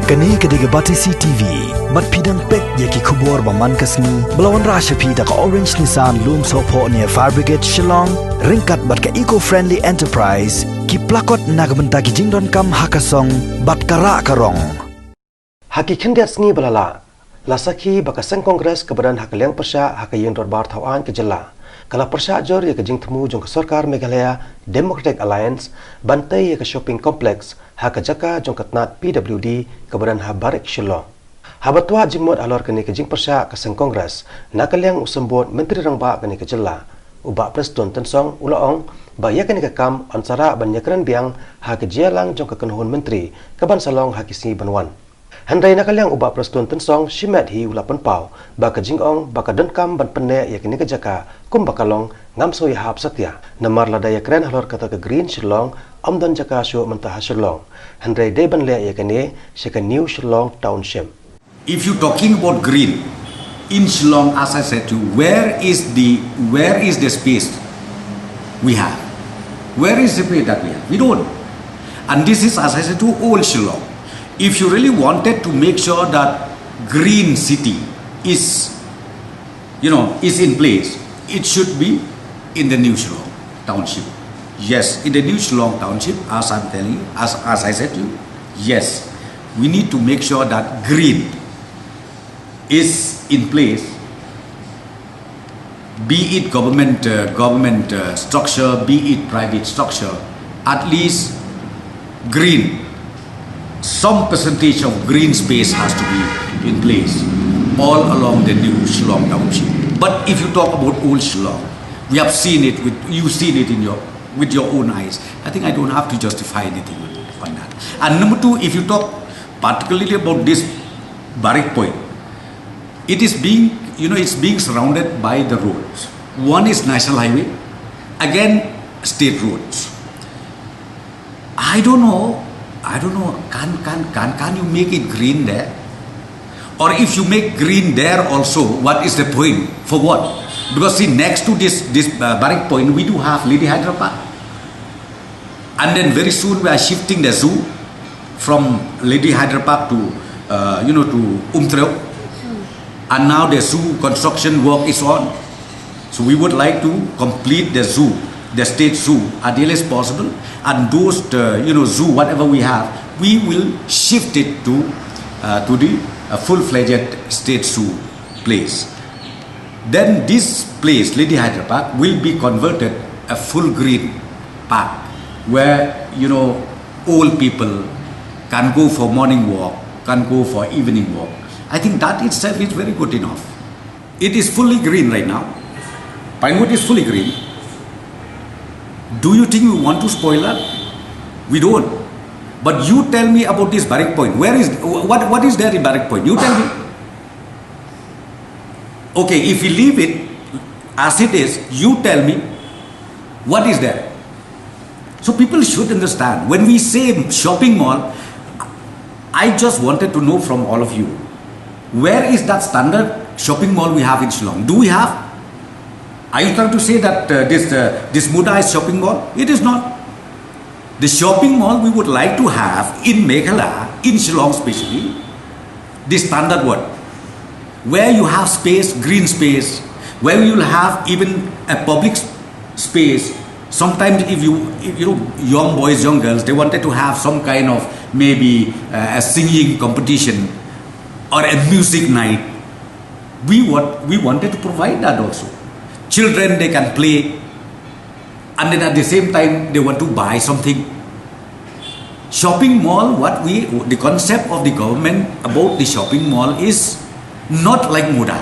Kani kediga Batisi TV, mat pidang pek yaki kubur baman kasni, belawan rasha pida ka Orange Nissan Loom Sopo near Fire Brigade Shillong, ringkat bat ka eco-friendly enterprise, ki plakot nagbenta ki jingdon kam hakasong, bat kara karong. Haki kendiat sengi balala, lasaki bakaseng kongres kebadan hakaliang persya hakayeng dorbar thawan ke jela. Kala persya jor ya ke jing temu jong ke Sarkar Meghalaya Democratic Alliance bantai ya ke shopping complex haka jaka jong ketnat PWD kebadan ha Barik Shillong. Habatwa jimot alor kini ke jing persya kaseng kongres nakaliang usembot menteri rangba kini ke jela. Ubak Preston Tensong ulaong ba ya kini ke kam ansara ban yakran biang ha ke jialang jong ke kenuhun menteri keban salong hakisi banwan. Handai nakaliang ubak Preston Tensong shimet hi ulapan pau ba ke jingong ba ke denkam ban pene ya kini ke jaka kum bakalong ngam so ya hap satya namar lada ya kren halor kata ke Green Shillong amdan jaka syo mentah Shillong. Handai de ban le ya kini shika New Shillong Township. If you talking about green in Shillong, as I said to you, where is the space we have? Where is the space that we have? We don't. And this is, as I said to you, old Shillong. If you really wanted to make sure that green city is in place, it should be in the New Shillong Township. Yes, in the New Shillong Township, as I'm telling you, as I said to you, yes, we need to make sure that green is in place, be it government structure, be it private structure, at least green, some percentage of green space has to be in place all along the New Shillong Township. But if you talk about old Shillong, we have seen it, you've seen it with your own eyes. I think I don't have to justify anything on that. And number two, if you talk particularly about this Barik Point, it is being, it's being surrounded by the roads. One is national highway, again state roads. I don't know, can you make it green there? Or if you make green there also, what is the point? For what? Because see, next to this Barik Point, we do have Lady Hyderabad. And then very soon we are shifting the zoo from Lady Hyderabad to Umtreo. And now the zoo construction work is on. So we would like to complete the zoo, the state zoo, as early as possible. And those, zoo, whatever we have, we will shift it to the full-fledged state zoo place. Then this place, Lady Hyderabad, will be converted a full green park where, old people can go for morning walk, can go for evening walk. I think that itself is very good enough. It is fully green right now. Pinewood is fully green. Do you think we want to spoil that? We don't. But you tell me about this Barik Point. What is there in Barik Point? You tell me. Okay, if we leave it as it is, you tell me what is there. So people should understand. When we say shopping mall, I just wanted to know from all of you, where is that standard shopping mall we have in Shillong? Do we have? Are you trying to say that this Muda is shopping mall? It is not. The shopping mall we would like to have in Meghalaya, in Shillong especially, the standard one, where you have space, green space, where you will have even a public space. Sometimes if young boys, young girls, they wanted to have some kind of maybe a singing competition or a music night, we wanted to provide that also. Children, they can play, and then at the same time they want to buy something. Shopping mall, the concept of the government about the shopping mall is not like Muda.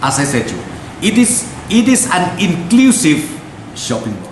As I said to you, it is an inclusive shopping mall.